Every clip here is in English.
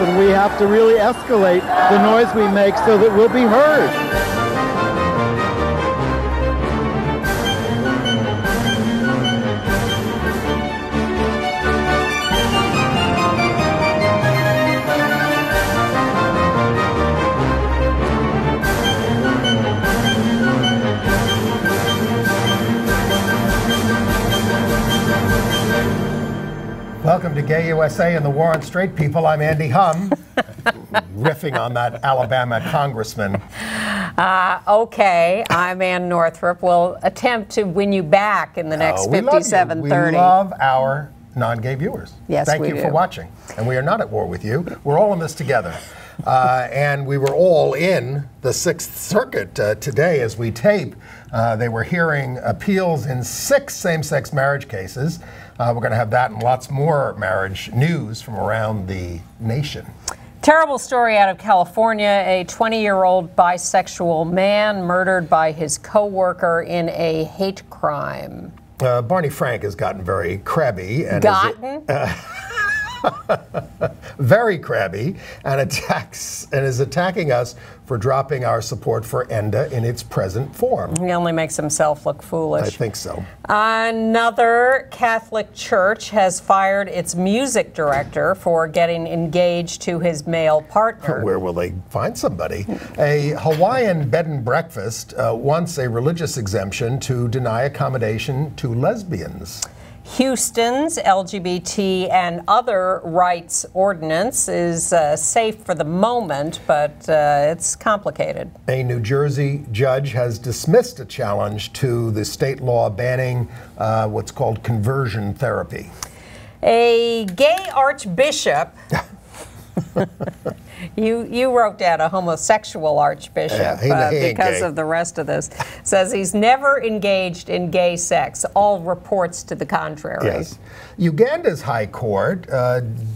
and we have to really escalate the noise we make so that we'll be heard. Welcome to Gay USA and the War on Straight People. I'm Andy Hum, riffing on that Alabama congressman. Okay, I'm Ann Northrup. We'll attempt to win you back in the next 5730. We love our non-gay viewers. Yes, Thank we you do. for watching. And we are not at war with you. We're all in this together. And we were all in the Sixth Circuit today as we tape. They were hearing appeals in 6 same-sex marriage cases. We're going to have that and lots more marriage news from around the nation. Terrible story out of California. A 20-year-old bisexual man murdered by his co-worker in a hate crime. Barney Frank has gotten very crabby. And very crabby, and is attacking us for dropping our support for ENDA in its present form. He only makes himself look foolish. I think so. Another Catholic church has fired its music director for getting engaged to his male partner. Where will they find somebody? A Hawaiian bed and breakfast wants a religious exemption to deny accommodation to lesbians. Houston's LGBT and other rights ordinance is safe for the moment, but it's complicated. A New Jersey judge has dismissed a challenge to the state law banning what's called conversion therapy. A gay archbishop. You wrote down a homosexual archbishop because of the rest of this. Says he's never engaged in gay sex. All reports to the contrary. Yes. Uganda's High Court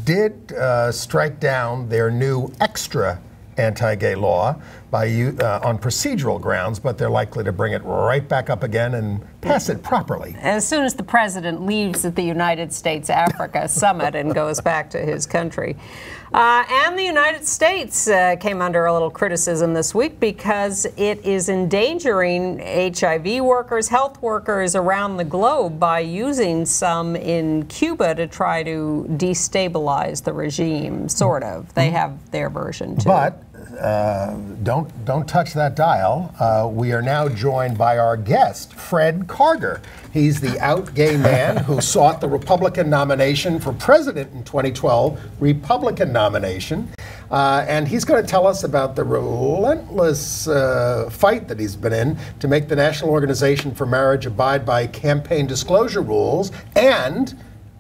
did strike down their new extra anti-gay law on procedural grounds, but they're likely to bring it right back up again and pass it properly. As soon as the president leaves at the United States-Africa summit and goes back to his country. And the United States came under a little criticism this week because it is endangering HIV workers, health workers around the globe by using some in Cuba to try to destabilize the regime, sort of. They have their version, too. But don't touch that dial. We are now joined by our guest, Fred Carter. He's the out gay man who sought the Republican nomination for president in 2012, Republican nomination. And he's going to tell us about the relentless fight that he's been in to make the National Organization for Marriage abide by campaign disclosure rules and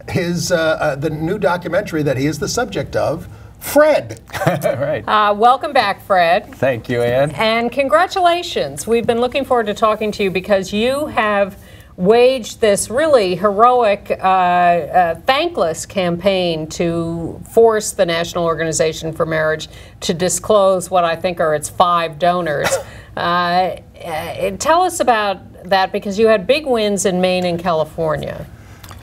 his the new documentary that he is the subject of, Fred. Right. Welcome back, Fred. Thank you, Ann. And congratulations. We've been looking forward to talking to you because you have waged this really heroic, thankless campaign to force the National Organization for Marriage to disclose what I think are its 5 donors. Tell us about that, because you had big wins in Maine and California.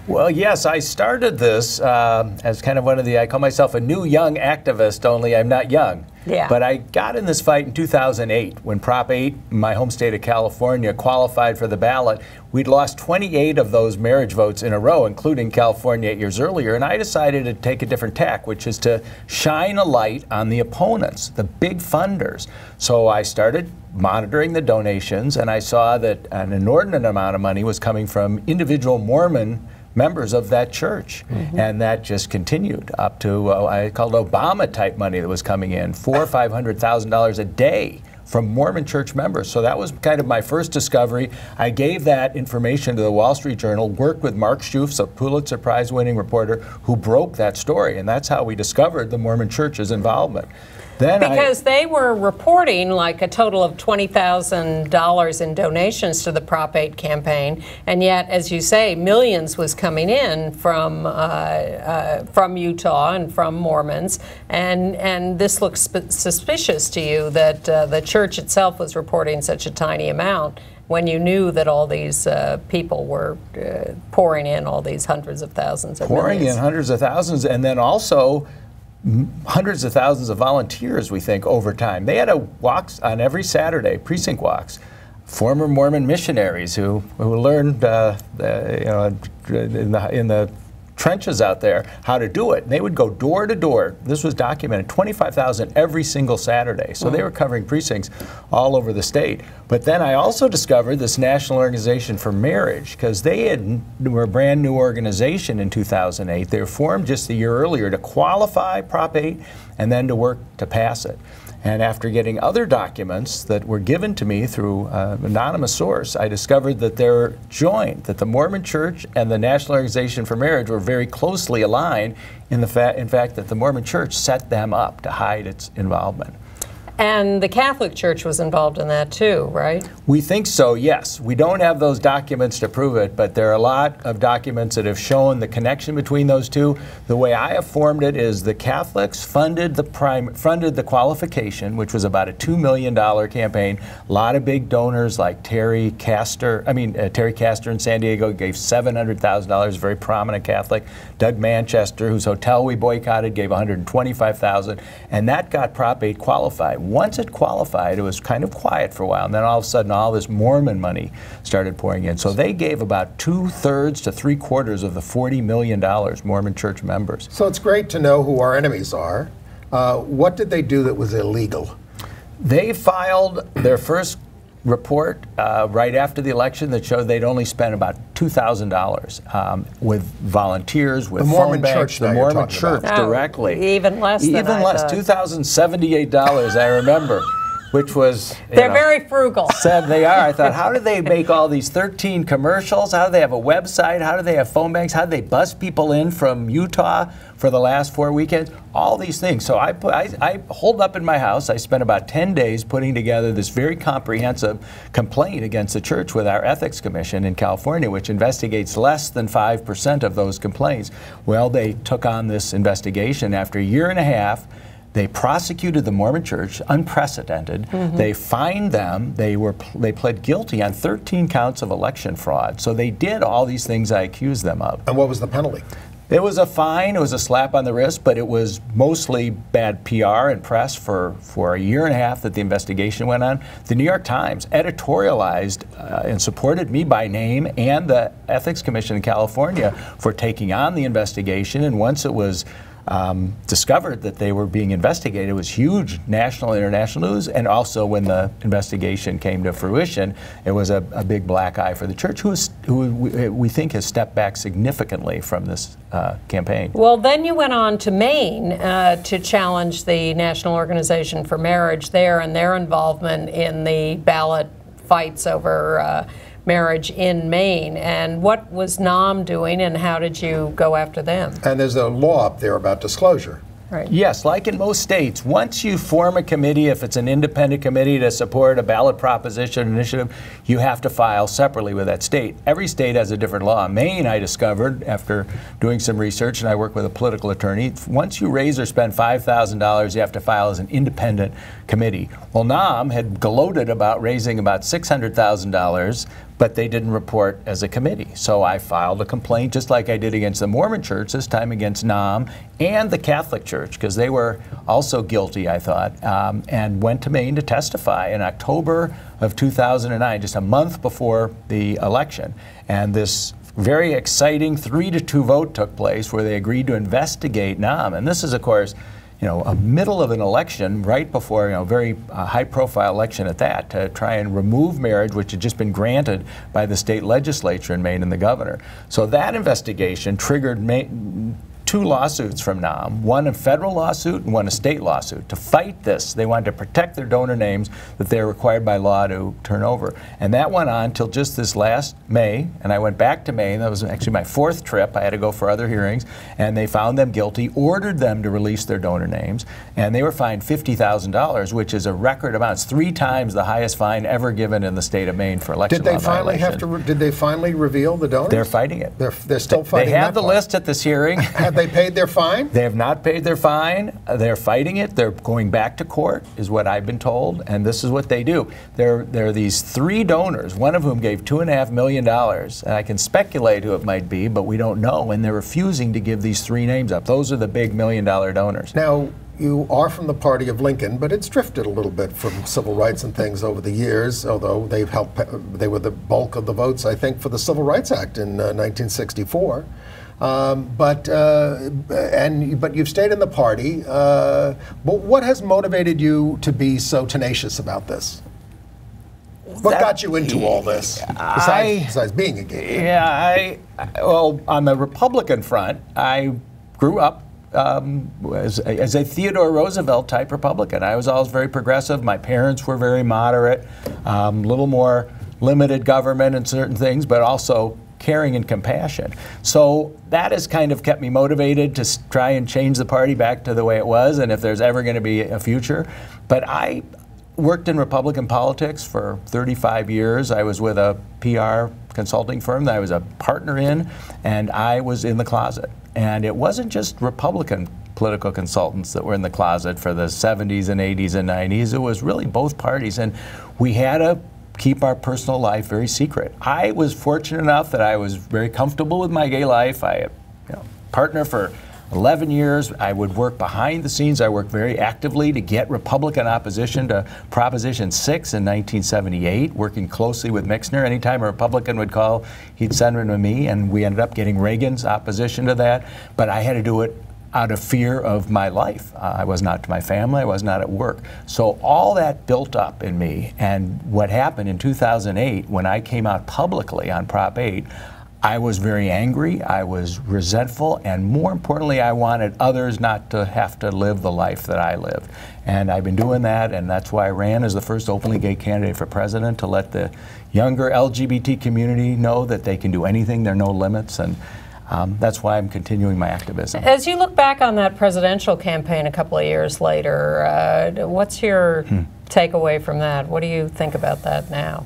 Well, yes, I started this as kind of one of the, I call myself a new young activist, only I'm not young. Yeah. But I got in this fight in 2008 when Prop 8, in my home state of California, qualified for the ballot. We'd lost 28 of those marriage votes in a row, including California 8 years earlier, and I decided to take a different tack, which is to shine a light on the opponents, the big funders. So I started monitoring the donations, and I saw that an inordinate amount of money was coming from individual Mormon members of that church. Mm-hmm. And that just continued up to, I called Obama-type money that was coming in, $400,000 or $500,000 a day from Mormon church members. So that was kind of my first discovery. I gave that information to the Wall Street Journal, worked with Mark Schoofs, a Pulitzer Prize-winning reporter, who broke that story. And that's how we discovered the Mormon church's involvement. Because they were reporting like a total of $20,000 in donations to the Prop 8 campaign, and yet, as you say, millions was coming in from Utah and from Mormons, and this looks suspicious to you that the church itself was reporting such a tiny amount when you knew that all these people were pouring in all these hundreds of thousands of millions. Pouring in hundreds of thousands, and then also hundreds of thousands of volunteers, we think, over time. They had walks on every Saturday, precinct walks. Former Mormon missionaries who learned in the trenches out there how to do it. And they would go door to door. This was documented, 25,000 every single Saturday. So they were covering precincts all over the state. But then I also discovered this National Organization for Marriage, because they were a brand new organization in 2008. They were formed just a year earlier to qualify Prop 8 and then to work to pass it. And after getting other documents that were given to me through an anonymous source, I discovered that they're joined, that the Mormon Church and the National Organization for Marriage were very closely aligned in fact that the Mormon Church set them up to hide its involvement. And the Catholic Church was involved in that too, right? We think so, yes. We don't have those documents to prove it, but there are a lot of documents that have shown the connection between those two. The way I have formed it is the Catholics funded the qualification, which was about a $2 million campaign. A lot of big donors like Terry Castor in San Diego gave $700,000, very prominent Catholic. Doug Manchester, whose hotel we boycotted, gave $125,000, and that got Prop 8 qualified. Once it qualified, it was kind of quiet for a while, and then all of a sudden all this Mormon money started pouring in. So they gave about 2/3 to 3/4 of the $40 million, Mormon Church members. So it's great to know who our enemies are. What did they do that was illegal? They filed their first report right after the election that showed they'd only spent about $2,000 with volunteers, with the Mormon phone Church, banks, the Mormon Church directly. Even less than Even less, $2,078, I remember, which was... They're very frugal. Said they are. I thought, how do they make all these 13 commercials? How do they have a website? How do they have phone banks? How do they bus people in from Utah for the last 4 weekends? All these things. So I holed up in my house. I spent about 10 days putting together this very comprehensive complaint against the church with our Ethics Commission in California, which investigates less than 5% of those complaints. Well, they took on this investigation. After a year and a half, they prosecuted the Mormon Church, unprecedented. They fined them. They pled guilty on 13 counts of election fraud. So they did all these things I accused them of. And what was the penalty? It was a fine, it was a slap on the wrist, but it was mostly bad PR and press for a year and a half that the investigation went on. The New York Times editorialized and supported me by name and the Ethics Commission in California for taking on the investigation, and once it was discovered that they were being investigated, it was huge national and international news, and also when the investigation came to fruition, it was a big black eye for the church, who we think has stepped back significantly from this campaign. Well, then you went on to Maine to challenge the National Organization for Marriage there and their involvement in the ballot fights over marriage in Maine. And what was NAM doing, and how did you go after them? And there's a law up there about disclosure. Right. Yes, like in most states, once you form a committee, if it's an independent committee to support a ballot proposition initiative, you have to file separately with that state. Every state has a different law. Maine, I discovered after doing some research, and I work with a political attorney, once you raise or spend $5,000, you have to file as an independent committee. Well, NAM had gloated about raising about $600,000, but they didn't report as a committee. So I filed a complaint, just like I did against the Mormon Church, this time against NAM and the Catholic Church, because they were also guilty, I thought, and went to Maine to testify in October of 2009, just a month before the election. And this very exciting 3-2 vote took place where they agreed to investigate NAM. And this is, of course, a middle of an election, right before, very high-profile election at that, to try and remove marriage, which had just been granted by the state legislature in Maine and the governor. So that investigation triggered two lawsuits from NAM, one a federal lawsuit and one a state lawsuit. To fight this, they wanted to protect their donor names that they're required by law to turn over. And that went on till just this last May, and I went back to Maine. That was actually my 4th trip. I had to go for other hearings, and they found them guilty, ordered them to release their donor names, and they were fined $50,000, which is a record amount. It's 3 times the highest fine ever given in the state of Maine for election law violation. Did they finally reveal the donors? They're fighting it. They're still fighting. They had the list at this hearing. they paid their fine? They have not paid their fine. They're fighting it. They're going back to court, is what I've been told, and this is what they do. There are these 3 donors, one of whom gave $2.5 million, and I can speculate who it might be, but we don't know, and they're refusing to give these 3 names up. Those are the big $1 million donors. Now, you are from the party of Lincoln, but it's drifted a little bit from civil rights and things over the years, although they were the bulk of the votes, I think, for the Civil Rights Act in 1964. But you've stayed in the party. But what has motivated you to be so tenacious about this? What got you into all this, besides being a gay man? Well, on the Republican front, I grew up as a Theodore Roosevelt type Republican. I was always very progressive. My parents were very moderate, a little more limited government in certain things, but also caring and compassion. So that has kind of kept me motivated to try and change the party back to the way it was, and if there's ever going to be a future. But I worked in Republican politics for 35 years. I was with a PR consulting firm that I was a partner in, and I was in the closet. And it wasn't just Republican political consultants that were in the closet for the 70s and 80s and 90s. It was really both parties, and we had to keep our personal life very secret. I was fortunate enough that I was very comfortable with my gay life. I had a partner for 11 years. I would work behind the scenes. I worked very actively to get Republican opposition to Proposition 6 in 1978, working closely with Mixner. Anytime a Republican would call, he'd send them to me, and we ended up getting Reagan's opposition to that. But I had to do it out of fear of my life. I was not to my family, I was not at work. So all that built up in me, and what happened in 2008 when I came out publicly on Prop 8, I was very angry, I was resentful, and more importantly, I wanted others not to have to live the life that I lived. And I've been doing that, and that's why I ran as the first openly gay candidate for president, to let the younger LGBT community know that they can do anything, there are no limits, and that's why I'm continuing my activism. As you look back on that presidential campaign a couple of years later, what's your takeaway from that? What do you think about that now?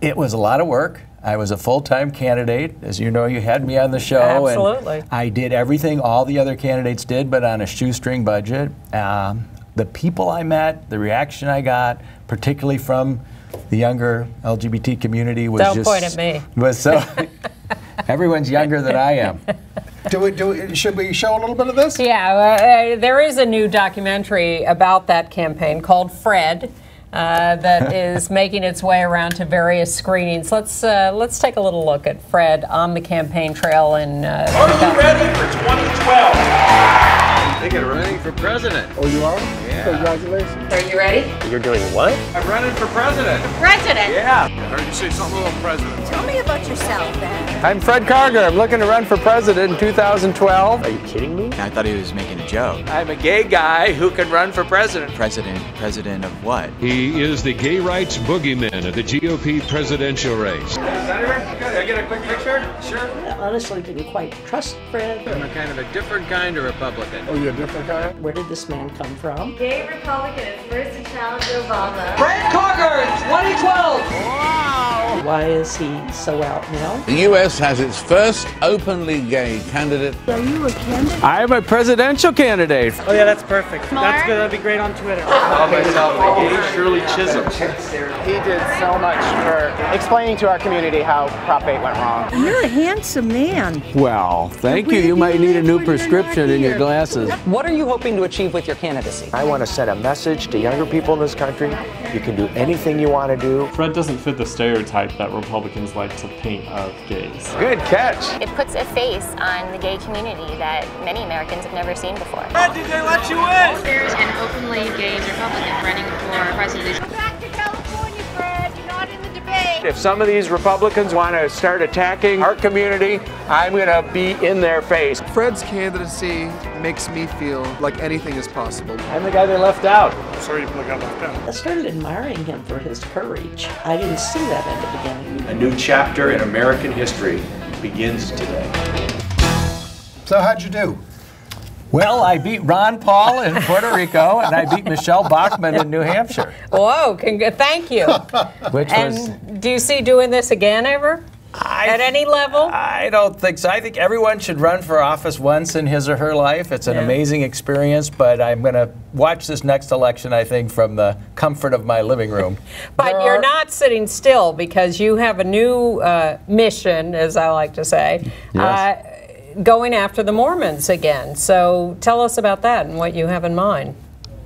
It was a lot of work. I was a full-time candidate. As you know, you had me on the show. Absolutely. And I did everything all the other candidates did, but on a shoestring budget. The people I met, the reaction I got, particularly from the younger LGBT community, was Don't point at me. Was so. Everyone's younger than I am. Should we show a little bit of this? Yeah, there is a new documentary about that campaign called Fred. That is making its way around to various screenings. Let's take a little look at Fred on the campaign trail in. Are you ready for 2012? I'm thinking of running for president. Oh, you are? Yeah. Congratulations. Are you ready? You're doing what? I'm running for president. President? Yeah. I heard you say something about president. Tell me about yourself, then. I'm Fred Karger. I'm looking to run for president in 2012. Are you kidding me? I thought he was making a joke. I'm a gay guy who can run for president. President of what? He is the gay rights boogeyman of the GOP presidential race. Senator, can I get a quick picture? Sure. I honestly didn't quite trust Fred. I'm a kind of a different kind of Republican. Oh, you're a different kind? Where did this man come from? Gay Republican is first to challenge Obama. Fred Karger, 2012! Wow! Why is he so out now? The U.S. has its first openly gay candidate. Are you a candidate? I'm a presidential candidate. Oh yeah, that's perfect. That's good. That'd be great on Twitter. I call myself the gay Shirley Chisholm. He did so much for explaining to our community how Prop 8 went wrong. You're a handsome man. Well, thank you. You might need a new prescription in your glasses. What are you hoping to achieve with your candidacy? I want to send a message to younger people in this country. You can do anything you want to do. Fred doesn't fit the stereotype that Republicans like to paint of gays. Good catch. It puts a face on the gay community that many Americans have never seen before. Fred, did they let you in? There's an openly gay Republican running for president. Come back to California, Fred. You're not in the debate. If some of these Republicans want to start attacking our community, I'm going to be in their face. Fred's candidacy makes me feel like anything is possible. I'm the guy they left out. Sorry you got left out. I started admiring him for his courage. I didn't see that in the beginning. A new chapter in American history begins today. So how'd you do? Well, I beat Ron Paul in Puerto Rico, and I beat Michelle Bachmann in New Hampshire. Whoa, thank you. Which was, And do you see doing this again ever? At any level? I don't think so. I think everyone should run for office once in his or her life. It's an amazing experience, but I'm going to watch this next election, I think, from the comfort of my living room. But you're not sitting still, because you have a new mission, as I like to say, going after the Mormons again. So tell us about that and what you have in mind.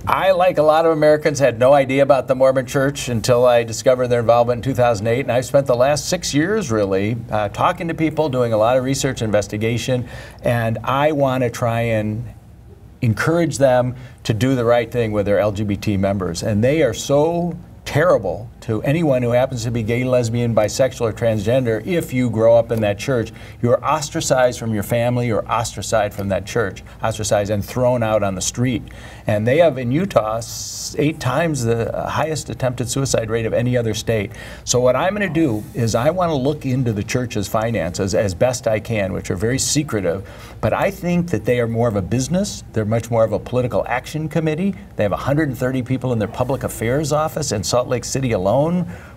I, like a lot of Americans, had no idea about the Mormon Church until I discovered their involvement in 2008. And I've spent the last 6 years, really, talking to people, doing a lot of research and investigation. And I want to try and encourage them to do the right thing with their LGBT members. And they are so terrible to anyone who happens to be gay, lesbian, bisexual, or transgender. If you grow up in that church, you are ostracized from your family, or ostracized from that church, ostracized and thrown out on the street. And they have in Utah 8 times the highest attempted suicide rate of any other state. So what I'm going to do is I want to look into the church's finances as best I can, which are very secretive, but I think that they are more of a business. They're much more of a political action committee. They have 130 people in their public affairs office in Salt Lake City alone,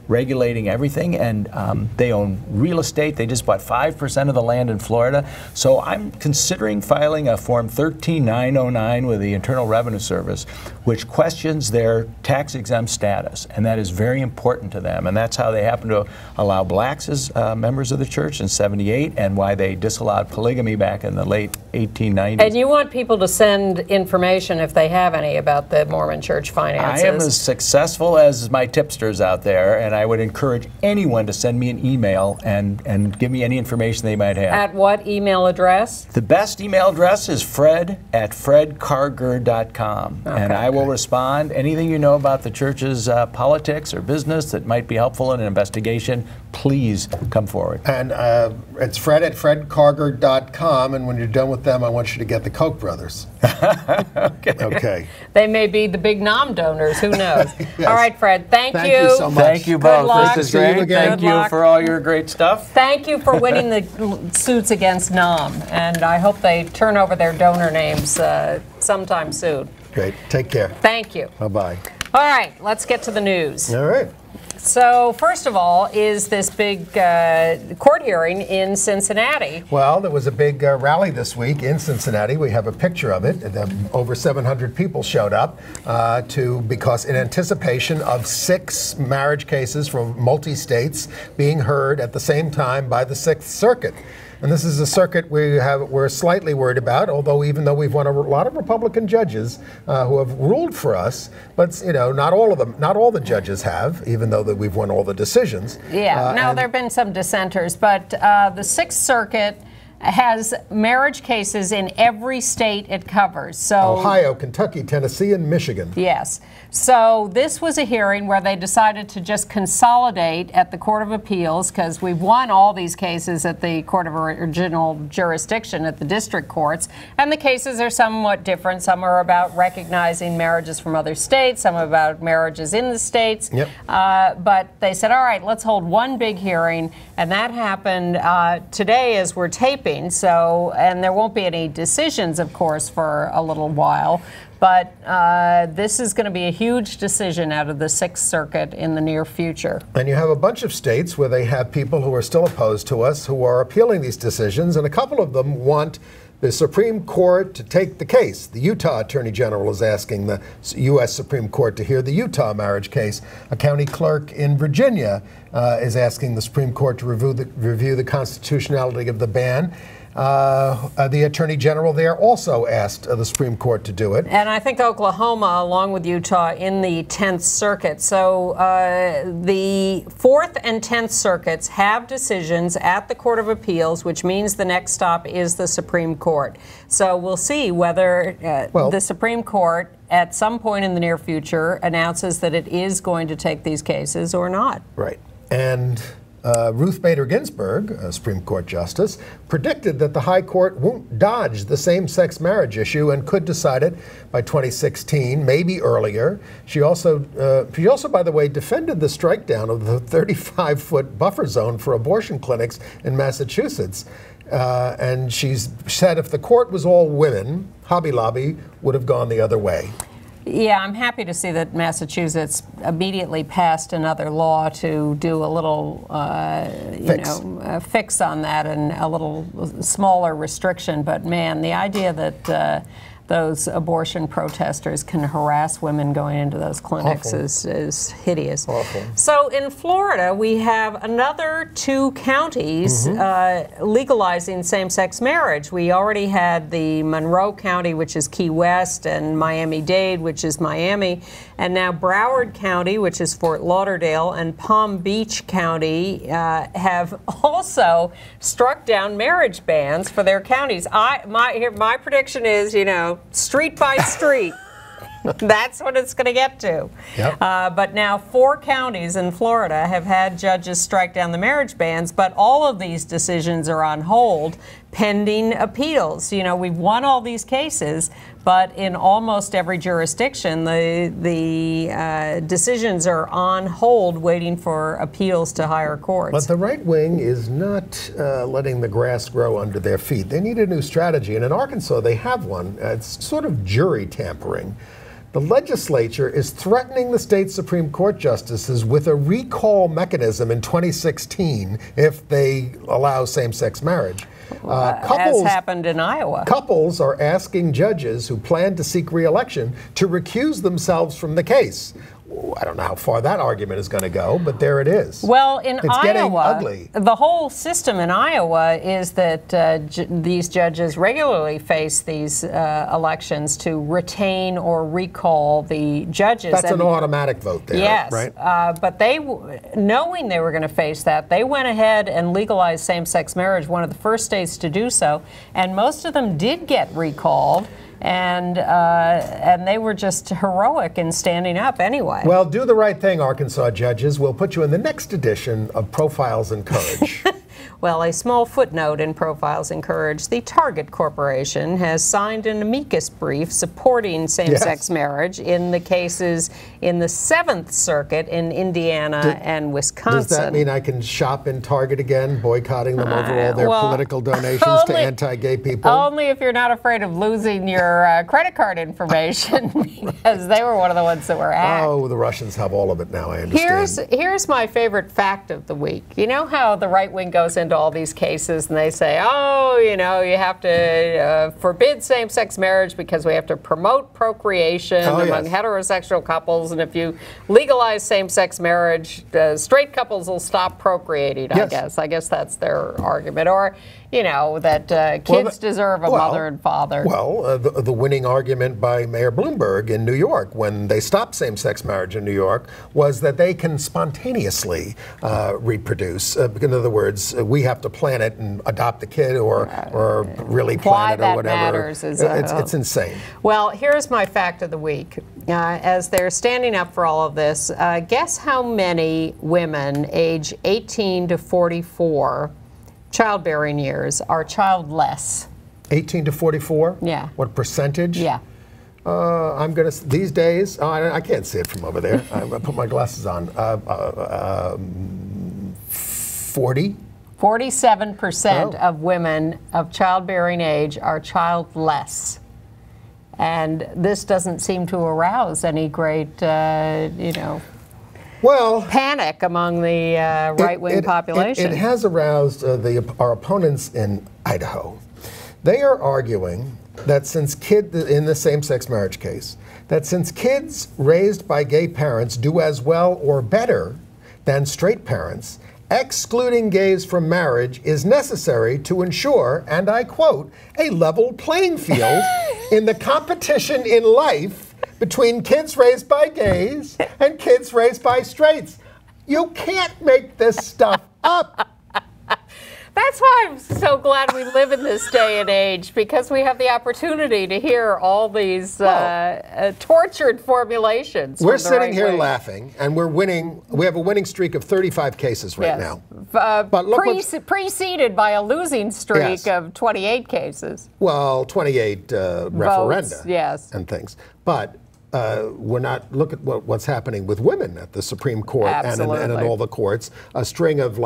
regulating everything, and they own real estate. They just bought 5% of the land in Florida. So I'm considering filing a Form 13909 with the Internal Revenue Service, which questions their tax-exempt status, and that is very important to them. And that's how they happen to allow blacks as members of the church in '78, and why they disallowed polygamy back in the late 1890s. And you want people to send information, if they have any, about the Mormon Church finances. I am as successful as my tipsters out there, and I would encourage anyone to send me an email and give me any information they might have. At what email address? The best email address is fred@fredkarger.com, and I will respond. Anything you know about the church's politics or business that might be helpful in an investigation, please come forward. And it's fred@fredkarger.com, and when you're done with them, I want you to get the Koch brothers. Okay. They may be the big nom donors, who knows? Yes. All right, Fred, thank you. Thank you so much. Thank you Good both. luck. This is great. Thank you for all your great stuff. Thank you for winning the suits against Nom, and I hope they turn over their donor names sometime soon. Great. Take care. Thank you. Bye-bye. All right, let's get to the news. All right. So, first of all, is this big court hearing in Cincinnati. Well, there was a big rally this week in Cincinnati. We have a picture of it. Over 700 people showed up because in anticipation of 6 marriage cases from multi-states being heard at the same time by the 6th Circuit. And this is a circuit we're slightly worried about, although even though we've won a lot of Republican judges who have ruled for us, but not all of them, not all the judges have, even though that we've won all the decisions. Yeah, no, there have been some dissenters, but the 6th Circuit has marriage cases in every state it covers. So Ohio, Kentucky, Tennessee, and Michigan. Yes. So this was a hearing where they decided to just consolidate at the Court of Appeals, because we've won all these cases at the Court of Original Jurisdiction at the district courts, and the cases are somewhat different. Some are about recognizing marriages from other states, some are about marriages in the states. Yep. But they said, all right, let's hold one big hearing, and that happened today as we're taping. So, and there won't be any decisions, of course, for a little while. But this is going to be a huge decision out of the 6th Circuit in the near future. And you have a bunch of states where they have people who are still opposed to us who are appealing these decisions, and a couple of them want the Supreme Court to take the case. The Utah Attorney General is asking the U.S. Supreme Court to hear the Utah marriage case. A county clerk in Virginia is asking the Supreme Court to review the constitutionality of the ban. The Attorney General there also asked the Supreme Court to do it. And I think Oklahoma, along with Utah, in the 10th Circuit. So the 4th and 10th Circuits have decisions at the Court of Appeals, which means the next stop is the Supreme Court. So we'll see whether the Supreme Court at some point in the near future announces that it is going to take these cases or not. Right. And Ruth Bader Ginsburg, a Supreme Court justice, predicted that the High Court won't dodge the same-sex marriage issue and could decide it by 2016, maybe earlier. She also, by the way, defended the strikedown of the 35-foot buffer zone for abortion clinics in Massachusetts. And she said if the court was all women, Hobby Lobby would have gone the other way. Yeah, I'm happy to see that Massachusetts immediately passed another law to do a little, fix on that and a little smaller restriction. But man, the idea that those abortion protesters can harass women going into those clinics is hideous. Awful. So in Florida, we have another 2 counties legalizing same-sex marriage. We already had the Monroe County, which is Key West, and Miami-Dade, which is Miami, and now Broward County, which is Fort Lauderdale, and Palm Beach County have also struck down marriage bans for their counties. My prediction is, street by street. That's what it's going to get to. Yep. But now 4 counties in Florida have had judges strike down the marriage bans, but all of these decisions are on hold pending appeals. We've won all these cases, but in almost every jurisdiction, the decisions are on hold waiting for appeals to higher courts. But the right wing is not letting the grass grow under their feet. They need a new strategy, and in Arkansas they have one. It's sort of jury tampering. The legislature is threatening the state Supreme Court justices with a recall mechanism in 2016 if they allow same-sex marriage. As happened in Iowa. Couples are asking judges who plan to seek re-election to recuse themselves from the case. I don't know how far that argument is going to go, but there it is. Well, in it's Iowa, getting ugly. The whole system in Iowa is that these judges regularly face these elections to retain or recall the judges. That's an automatic vote there, yes, right? But knowing they were going to face that, they went ahead and legalized same-sex marriage, one of the first states to do so, and most of them did get recalled. And they were just heroic in standing up anyway. Well, do the right thing, Arkansas judges. We'll put you in the next edition of Profiles in Courage. Well, a small footnote in Profiles in Courage. The Target Corporation has signed an amicus brief supporting same-sex marriage in the cases in the 7th Circuit in Indiana and Wisconsin. Does that mean I can shop in Target again, boycotting them over all their political donations to anti-gay people? Only if you're not afraid of losing your credit card information, because they were one of the ones that were hacked. Oh, the Russians have all of it now, I understand. Here's my favorite fact of the week. You know how the right wing goes into all these cases and they say, oh, you have to forbid same-sex marriage because we have to promote procreation among heterosexual couples, and if you legalize same-sex marriage, straight couples will stop procreating, I guess that's their argument. Or that kids deserve a mother and father. Well, the winning argument by Mayor Bloomberg in New York when they stopped same-sex marriage in New York was that they can spontaneously reproduce. In other words, we have to plan it and adopt the kid or really plan it or whatever. It's insane. Well, here's my fact of the week. As they're standing up for all of this, guess how many women age 18 to 44 childbearing years are childless? 18 to 44? Yeah. What percentage? Yeah. I'm going to, these days, I can't see it from over there. I put my glasses on. 40? 47% of women of childbearing age are childless. And this doesn't seem to arouse any great, panic among the right-wing population. It has aroused our opponents in Idaho. They are arguing that since in the same-sex marriage case, that since kids raised by gay parents do as well or better than straight parents, excluding gays from marriage is necessary to ensure, and I quote, a level playing field in the competition in life between kids raised by gays and kids raised by straights. You can't make this stuff up. That's why I'm so glad we live in this day and age, because we have the opportunity to hear all these tortured formulations. We're sitting here laughing, and we're winning. We have a winning streak of 35 cases right now. But preceded by a losing streak of 28 cases. Well, 28 referenda and things. But we're not, look at what's happening with women at the Supreme Court and in all the courts. A string of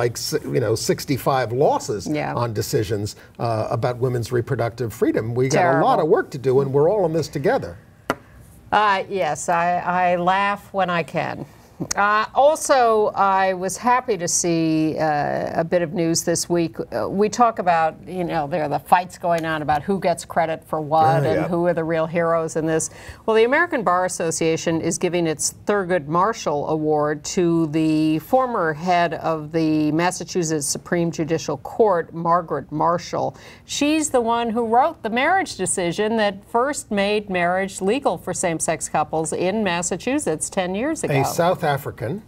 65 losses on decisions about women's reproductive freedom. We got a lot of work to do, and we're all in this together. Yes, I laugh when I can. Also, I was happy to see a bit of news this week. We talk about, there are the fights going on about who gets credit for what and who are the real heroes in this. Well, the American Bar Association is giving its Thurgood Marshall Award to the former head of the Massachusetts Supreme Judicial Court, Margaret Marshall. She's the one who wrote the marriage decision that first made marriage legal for same-sex couples in Massachusetts 10 years ago. A South African,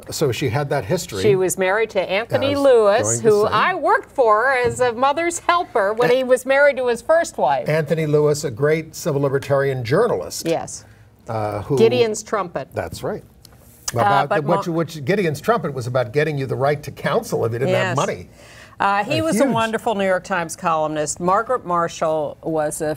so she had that history. She was married to Anthony Lewis, who I worked for as a mother's helper when he was married to his first wife. Anthony Lewis, a great civil libertarian journalist. Yes. Gideon's Trumpet. That's right. Which Gideon's Trumpet was about getting you the right to counsel if you didn't have money. He was a wonderful New York Times columnist. Margaret Marshall was a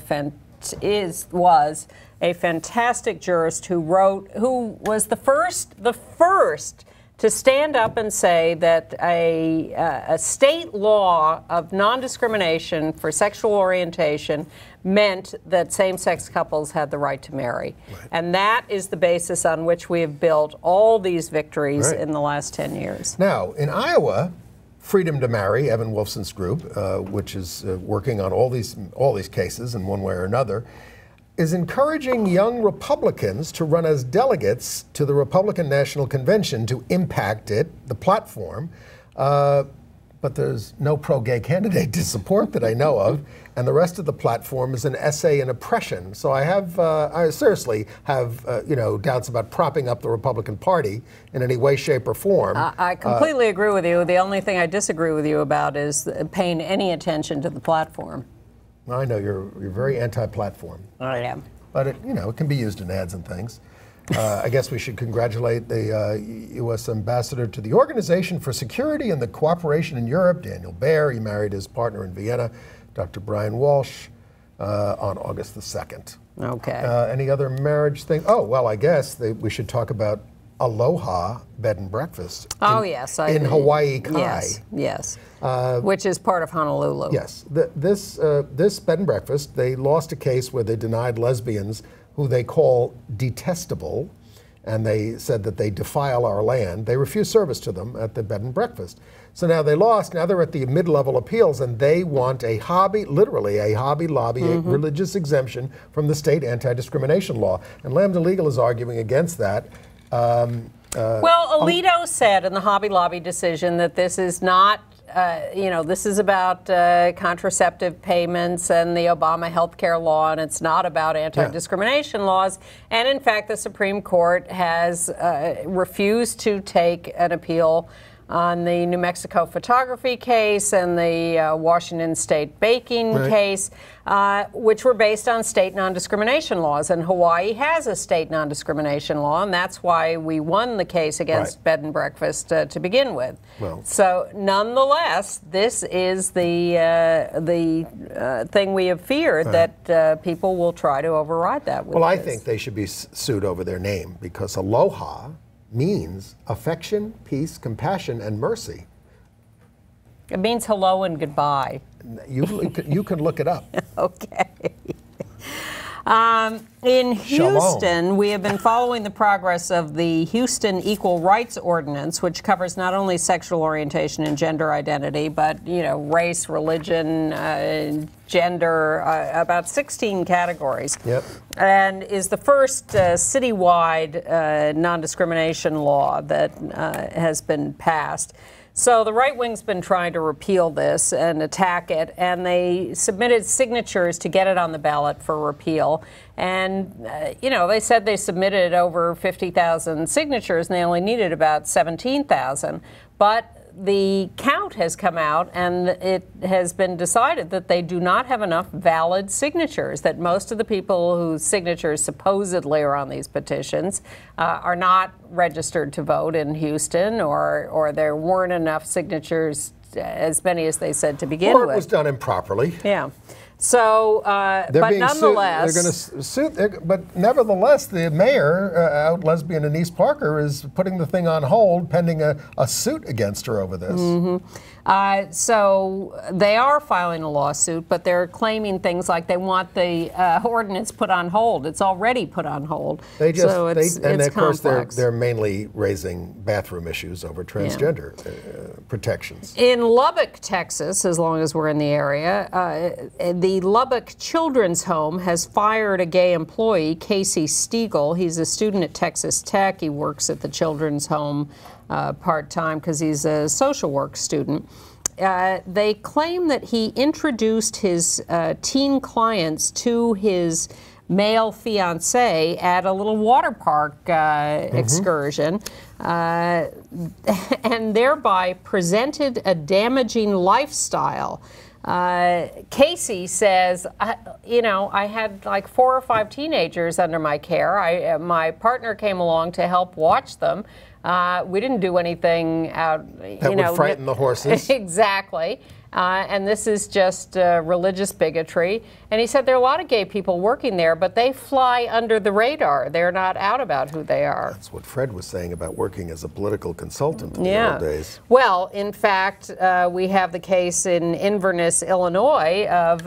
fantastic jurist who was the first to stand up and say that a state law of non-discrimination for sexual orientation meant that same-sex couples had the right to marry. Right. And that is the basis on which we have built all these victories in the last 10 years. Now, in Iowa, Freedom to Marry, Evan Wolfson's group, which is working on all these cases in one way or another, is encouraging young Republicans to run as delegates to the Republican National Convention to impact the platform. But there's no pro-gay candidate to support that I know of, and the rest of the platform is an essay in oppression. So I seriously have doubts about propping up the Republican Party in any way, shape, or form. I completely agree with you. The only thing I disagree with you about is paying any attention to the platform. I know you're very anti-platform. I am. But it can be used in ads and things. I guess we should congratulate the U.S. Ambassador to the Organization for Security and the Cooperation in Europe, Daniel Baer. He married his partner in Vienna, Dr. Brian Walsh, on August the 2nd. Okay. Any other marriage thing? Oh, well, I guess we should talk about Aloha Bed and Breakfast. In Hawaii Kai. Yes. Which is part of Honolulu. Yes. This bed and breakfast, they lost a case where they denied lesbians, who they call detestable, and they said that they defile our land. They refused service to them at the bed and breakfast. So now they lost. Now they're at the mid-level appeals, and they want literally a Hobby Lobby, a religious exemption from the state anti-discrimination law. And Lambda Legal is arguing against that. Well, Alito said in the Hobby Lobby decision that this is not, this is about contraceptive payments and the Obama health care law, and it's not about anti-discrimination laws. And in fact, the Supreme Court has refused to take an appeal on the New Mexico photography case and the Washington State baking case, which were based on state non-discrimination laws. And Hawaii has a state non-discrimination law, and that's why we won the case against bed and breakfast to begin with. Well, so nonetheless, this is the thing we have feared, that people will try to override that with I think they should be sued over their name, because aloha means affection, peace, compassion, and mercy. It means hello and goodbye. You can look it up. Okay. In Houston, we have been following the progress of the Houston Equal Rights Ordinance, which covers not only sexual orientation and gender identity, but race, religion, gender, about 16 categories. Yep. And is the first citywide non-discrimination law that has been passed. So the right wing's been trying to repeal this and attack it, and they submitted signatures to get it on the ballot for repeal. And, they said they submitted over 50,000 signatures, and they only needed about 17,000. But the count has come out, and it has been decided that they do not have enough valid signatures, that most of the people whose signatures supposedly are on these petitions are not registered to vote in Houston, or there weren't enough signatures, as many as they said to begin with. Or it was done improperly. Yeah. So, but nonetheless, they're going to sue. But nevertheless, the mayor, out lesbian Anise Parker, is putting the thing on hold pending a suit against her over this. So they are filing a lawsuit, but they're claiming things like they want the ordinance put on hold. It's already put on hold. They just, so it's of course, complex. they're mainly raising bathroom issues over transgender protections. In Lubbock, Texas, as long as we're in the area, the Lubbock Children's Home has fired a gay employee, Casey Stiegel. He's a student at Texas Tech. He works at the Children's Home part-time because he's a social work student. They claim that he introduced his teen clients to his male fiance at a little water park excursion, and thereby presented a damaging lifestyle. Casey says, I had like 4 or 5 teenagers under my care. My partner came along to help watch them. We didn't do anything out, that would frighten the horses. Exactly. And this is just religious bigotry. And he said there are a lot of gay people working there, but they fly under the radar. They're not out about who they are. That's what Fred was saying about working as a political consultant in the old days. Well, in fact, we have the case in Inverness, Illinois, of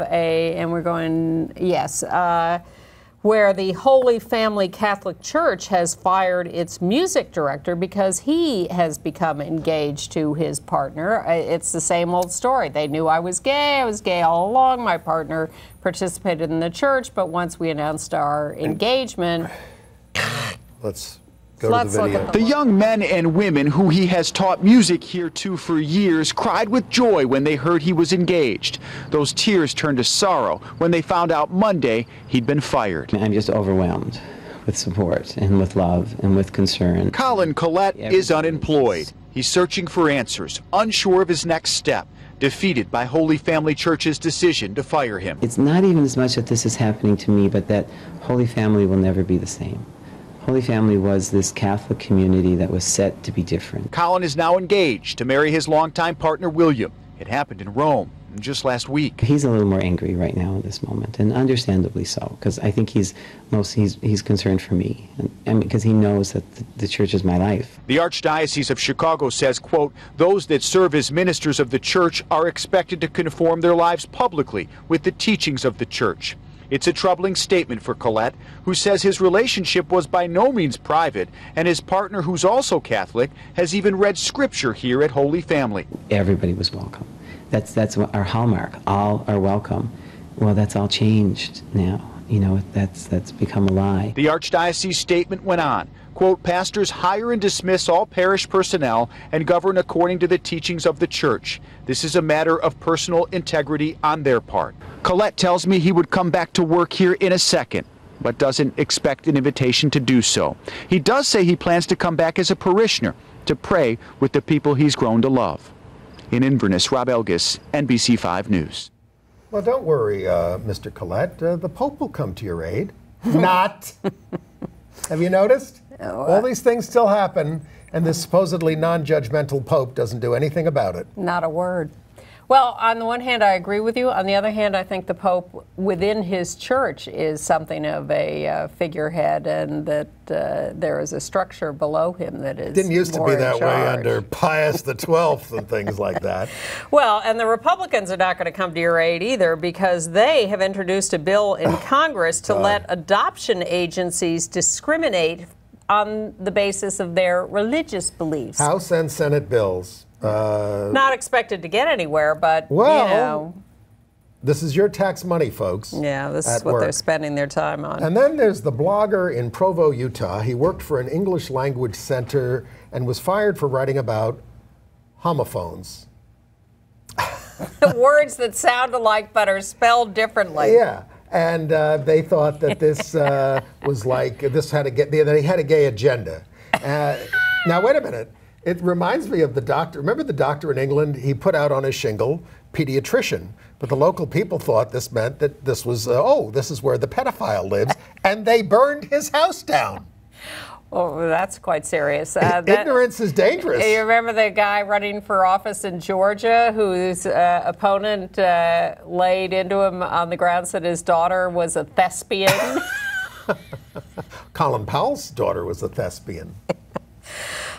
where the Holy Family Catholic Church has fired its music director because he has become engaged to his partner. It's the same old story. They knew I was gay all along. My partner participated in the church, but once we announced our engagement... Let's go to the video. The young men and women who he has taught music here to for years cried with joy when they heard he was engaged. Those tears turned to sorrow when they found out Monday he'd been fired. I'm just overwhelmed with support and with love and with concern. Colin Collette is unemployed. He's searching for answers, unsure of his next step, defeated by Holy Family Church's decision to fire him. It's not even as much that this is happening to me, but that Holy Family will never be the same. Holy Family was this Catholic community that was set to be different. Colin is now engaged to marry his longtime partner, William. It happened in Rome just last week. He's a little more angry right now in this moment, and understandably so, because I think he's concerned for me, and because he knows that the church is my life. The Archdiocese of Chicago says, quote, those that serve as ministers of the church are expected to conform their lives publicly with the teachings of the church. It's a troubling statement for Collette, who says his relationship was by no means private, and his partner, who's also Catholic, has even read scripture here at Holy Family. Everybody was welcome. That's our hallmark. All are welcome. Well, that's all changed now. That's become a lie. The Archdiocese statement went on, quote, pastors hire and dismiss all parish personnel and govern according to the teachings of the church. This is a matter of personal integrity on their part. Collette tells me he would come back to work here in a second, but doesn't expect an invitation to do so. He does say he plans to come back as a parishioner to pray with the people he's grown to love. In Inverness, Rob Elgis, NBC5 News. Well, don't worry, Mr. Collette. The Pope will come to your aid. Not. Have you noticed? All these things still happen, and this supposedly non-judgmental Pope doesn't do anything about it. Not a word. Well, on the one hand, I agree with you. On the other hand, I think the Pope within his church is something of a figurehead, and that there is a structure below him that is Didn't used to be that way under Pius XII and things like that. Well, and the Republicans are not going to come to your aid either, because they have introduced a bill in Congress to let adoption agencies discriminate on the basis of their religious beliefs. House and Senate bills. Not expected to get anywhere, but, this is your tax money, folks. Yeah, this is what they're spending their time on. And then there's the blogger in Provo, Utah. He worked for an English language center and was fired for writing about homophones. Words that sound alike but are spelled differently. Yeah. And they thought that this was like, that he had a gay agenda. Now, wait a minute. It reminds me of the doctor. Remember the doctor in England? He put out on his shingle, pediatrician. But the local people thought this meant that this was, this is where the pedophile lives. And they burned his house down. Oh, that's quite serious. Ignorance is dangerous. You remember the guy running for office in Georgia whose opponent laid into him on the grounds that his daughter was a thespian? Colin Powell's daughter was a thespian.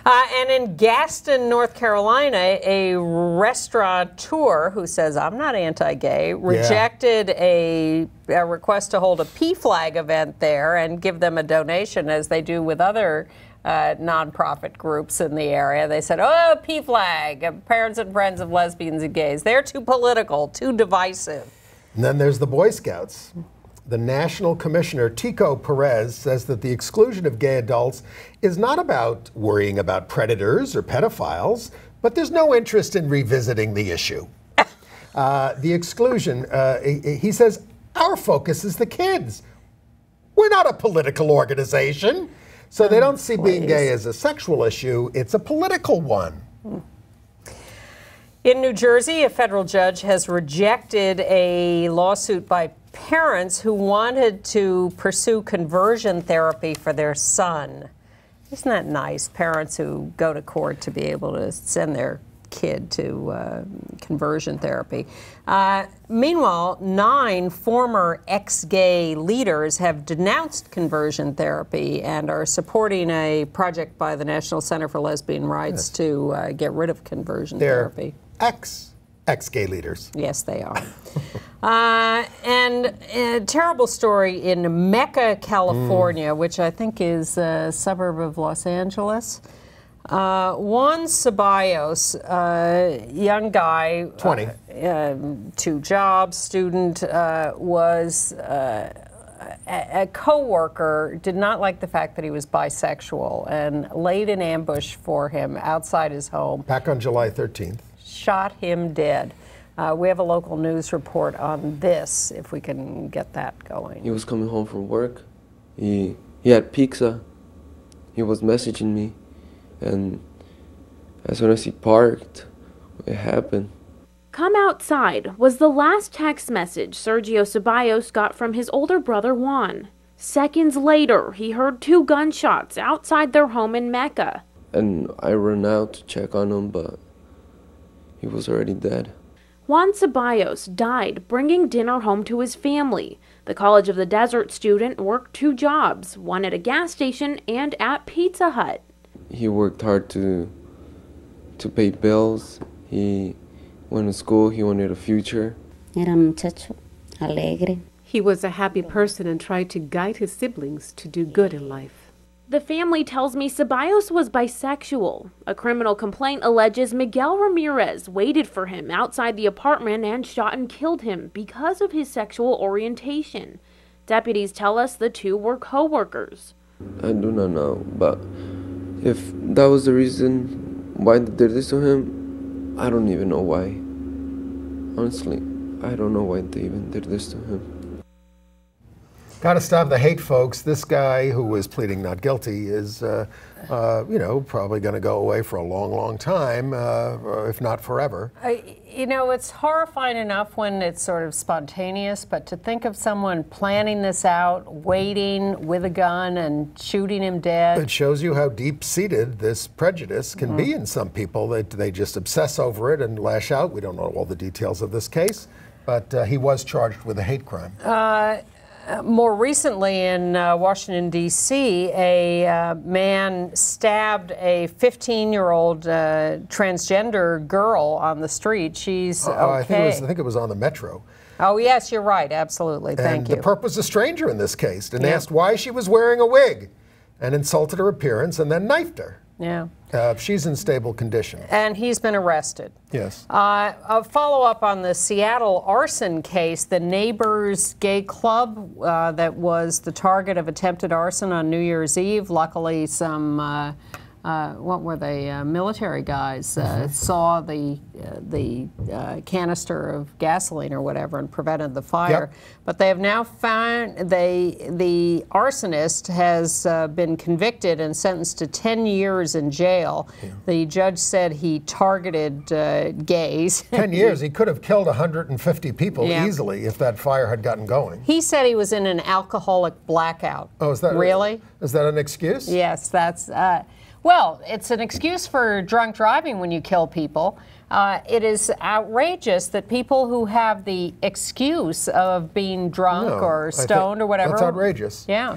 And in Gaston, North Carolina, a restaurateur who says, I'm not anti-gay, rejected a request to hold a P-Flag event there and give them a donation, as they do with other nonprofit groups in the area. They said, oh, P-Flag, parents and friends of lesbians and gays. They're too political, too divisive. And then there's the Boy Scouts. The National Commissioner, Tico Perez, says that the exclusion of gay adults is not about worrying about predators or pedophiles, but there's no interest in revisiting the issue. The exclusion, he says, our focus is the kids. We're not a political organization. So they don't see being gay as a sexual issue, it's a political one. In New Jersey, a federal judge has rejected a lawsuit by parents who wanted to pursue conversion therapy for their son. Isn't that nice? Parents who go to court to be able to send their kid to conversion therapy. Meanwhile, 9 former ex-gay leaders have denounced conversion therapy and are supporting a project by the National Center for Lesbian Rights to get rid of conversion therapy. Ex-gay leaders. Yes, they are. And a terrible story in Mecca, California, which I think is a suburb of Los Angeles. Juan Ceballos, young guy, 20, 2 jobs, student, was a co-worker, did not like the fact that he was bisexual and laid an ambush for him outside his home. Back on July 13th. Shot him dead. We have a local news report on this, if we can get that going. He was coming home from work. He had pizza. He was messaging me. And as soon as he parked, it happened. Come outside was the last text message Sergio Ceballos got from his older brother Juan. Seconds later, he heard 2 gunshots outside their home in Mecca. And I ran out to check on him, but he was already dead. Juan Ceballos died bringing dinner home to his family. The College of the Desert student worked 2 jobs, one at a gas station and at Pizza Hut. He worked hard to pay bills. He went to school. He wanted a future. Era muchacho alegre. He was a happy person and tried to guide his siblings to do good in life. The family tells me Ceballos was bisexual. A criminal complaint alleges Miguel Ramirez waited for him outside the apartment and shot and killed him because of his sexual orientation. Deputies tell us the 2 were co-workers. I do not know, but if that was the reason why they did this to him, I don't even know why. Honestly, I don't know why they even did this to him. Got to stop the hate, folks. This guy who was pleading not guilty is, you know, probably going to go away for a long, long time, if not forever. You know, it's horrifying enough when it's sort of spontaneous, but to think of someone planning this out, waiting with a gun and shooting him dead. It shows you how deep-seated this prejudice can be in some people. They just obsess over it and lash out. We don't know all the details of this case, but he was charged with a hate crime. More recently in Washington, D.C., a man stabbed a 15-year-old transgender girl on the street. She's okay. I think it was on the Metro. Oh, yes, you're right. Absolutely. Thank you. And the perp was a stranger in this case and asked why she was wearing a wig and insulted her appearance and then knifed her. Yeah. She's in stable condition. And he's been arrested. Yes. A follow-up on the Seattle arson case, the Neighbors Gay Club that was the target of attempted arson on New Year's Eve. Luckily, some, what were they, military guys saw the canister of gasoline or whatever and prevented the fire. Yep. But they have now found the arsonist has been convicted and sentenced to 10 years in jail. Yeah. The judge said he targeted gays. 10 years? He could have killed 150 people easily if that fire had gotten going. He said he was in an alcoholic blackout. Oh, is that really? Is that an excuse? Yes, that's. Well, it's an excuse for drunk driving when you kill people. It is outrageous that people who have the excuse of being drunk or stoned or whatever. That's outrageous. Yeah.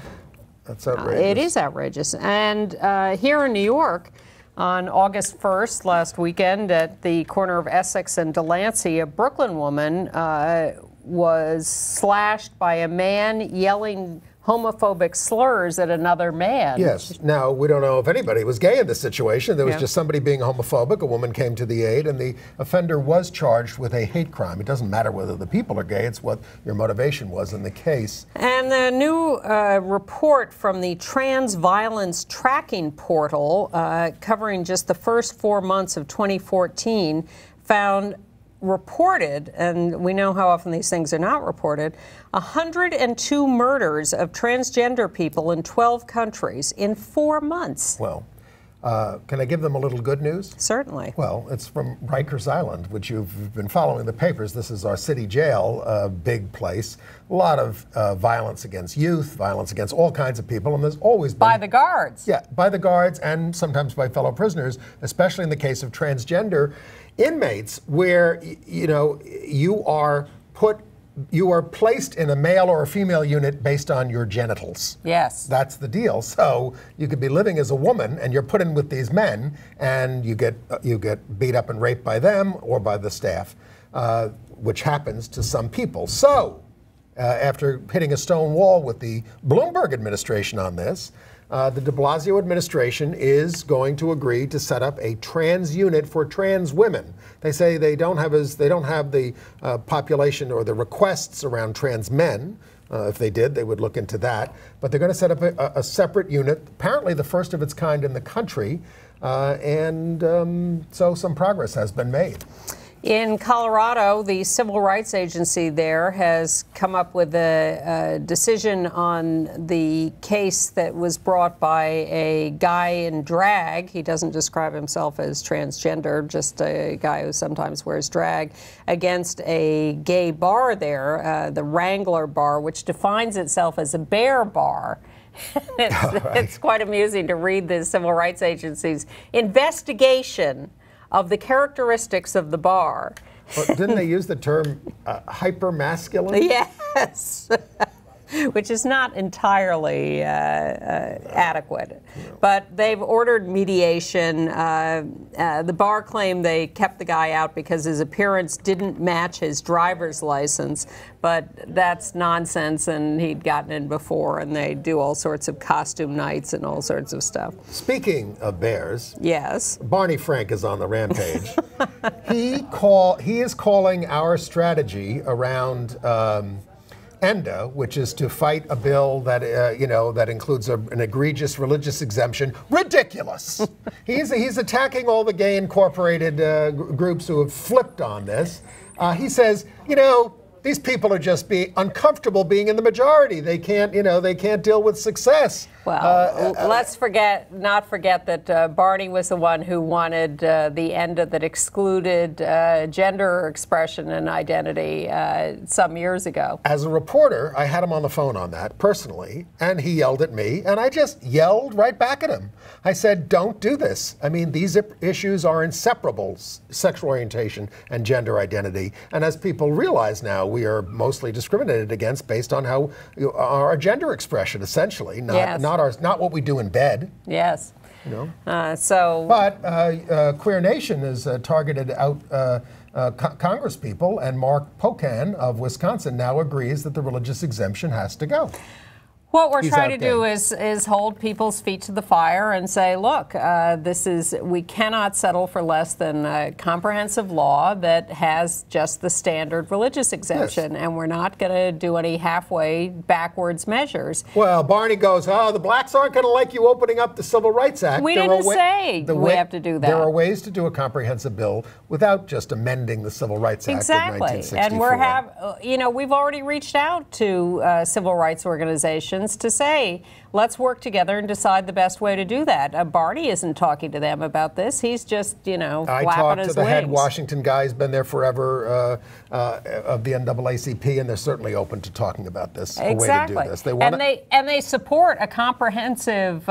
That's outrageous. It is outrageous. And here in New York, On August 1st, last weekend, at the corner of Essex and Delancey, a Brooklyn woman was slashed by a man yelling homophobic slurs at another man. Yes. Now, we don't know if anybody was gay in this situation. There was just somebody being homophobic. A woman came to the aid, and the offender was charged with a hate crime. It doesn't matter whether the people are gay. It's what your motivation was in the case. And the new report from the Trans Violence Tracking Portal, covering just the first 4 months of 2014, found reported, and we know how often these things are not reported, 102 murders of transgender people in 12 countries in 4 months. Well, can I give them a little good news? Certainly. Well, it's from Rikers Island, which you've been following the papers. This is our city jail, big place. A lot of violence against youth, violence against all kinds of people, and there's always been... By the guards. Yeah, by the guards and sometimes by fellow prisoners, especially in the case of transgender inmates, where, you know, you are placed in a male or a female unit based on your genitals. Yes. That's the deal. So you could be living as a woman and you're put in with these men and you get beat up and raped by them or by the staff, which happens to some people. So after hitting a stone wall with the Bloomberg administration on this, the de Blasio administration is going to agree to set up a trans unit for trans women. They say they don't have the population or the requests around trans men. If they did, they would look into that. But they're going to set up a separate unit, apparently the first of its kind in the country, so some progress has been made. In Colorado, the Civil Rights Agency there has come up with a decision on the case that was brought by a guy in drag. He doesn't describe himself as transgender, just a guy who sometimes wears drag, against a gay bar there, the Wrangler Bar, which defines itself as a bear bar. It's quite amusing to read the Civil Rights Agency's investigation of the characteristics of the bar. Well, didn't they use the term hyper-masculine? Yes, which is not entirely adequate. No. But they've ordered mediation. The bar claimed they kept the guy out because his appearance didn't match his driver's license, but that's nonsense, and he'd gotten in before, and they do all sorts of costume nights and all sorts of stuff. Speaking of bears, yes, Barney Frank is on the rampage. He is calling our strategy around ENDA, which is to fight a bill that that includes an egregious religious exemption, ridiculous. He's attacking all the gay incorporated groups who have flipped on this. He says, these people are just uncomfortable being in the majority. They can't deal with success. Well, let's not forget that Barney was the one who wanted the ENDA that excluded gender expression and identity some years ago. As a reporter, I had him on the phone on that personally, and he yelled at me, and I just yelled right back at him. I said, don't do this. I mean, these issues are inseparable, sexual orientation and gender identity. And as people realize now, we are mostly discriminated against based on how our gender expression, essentially, not what we do in bed. Yes. But Queer Nation has targeted out Congress people, and Mark Pocan of Wisconsin now agrees that the religious exemption has to go. What we're trying to do is hold people's feet to the fire and say, look, we cannot settle for less than a comprehensive law that has just the standard religious exemption, and we're not going to do any halfway backwards measures. Well, Barney goes, the blacks aren't going to like you opening up the Civil Rights Act. We didn't say we have to do that. There are ways to do a comprehensive bill without just amending the Civil Rights Act of 1964. And we've already reached out to civil rights organizations to say, let's work together and decide the best way to do that. Barney isn't talking to them about this. He's just, flapping his wings. I talked to the head Washington guy. He's been there forever of the NAACP, and they're certainly open to talking about this. Exactly. A way to do this. And they support a comprehensive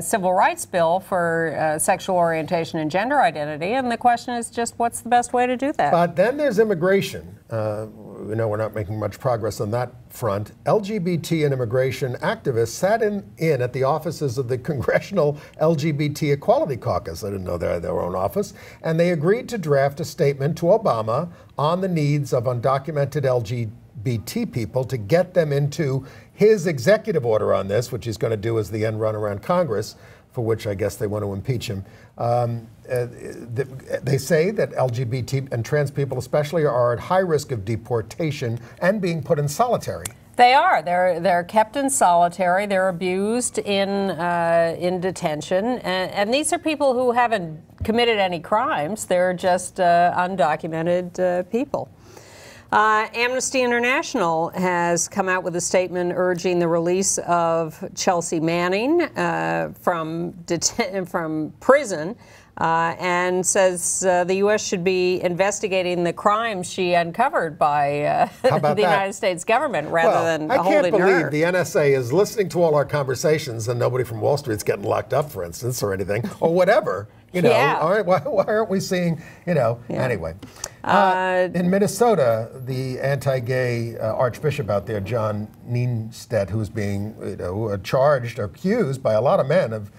civil rights bill for sexual orientation and gender identity. And the question is just, what's the best way to do that? But then there's immigration. we know we're not making much progress on that front. LGBT and immigration activists sat in at the offices of the Congressional LGBT Equality Caucus. I didn't know they had their own office. And they agreed to draft a statement to Obama on the needs of undocumented LGBT people to get them into his executive order on this, which he's going to do as the end run around Congress, for which I guess they want to impeach him. They say that LGBT and trans people especially are at high risk of deportation and being put in solitary. They are. They're kept in solitary. They're abused in detention, and these are people who haven't committed any crimes. They're just undocumented people. Amnesty International has come out with a statement urging the release of Chelsea Manning from prison, and says the U.S. should be investigating the crimes she uncovered by the United States government rather than holding her. I can't believe the NSA is listening to all our conversations and nobody from Wall Street's getting locked up, for instance, or anything, or whatever. You know, all right, why aren't we seeing, anyway. In Minnesota, the anti-gay Archbishop out there, John Nienstedt, who's being charged or accused by a lot of men of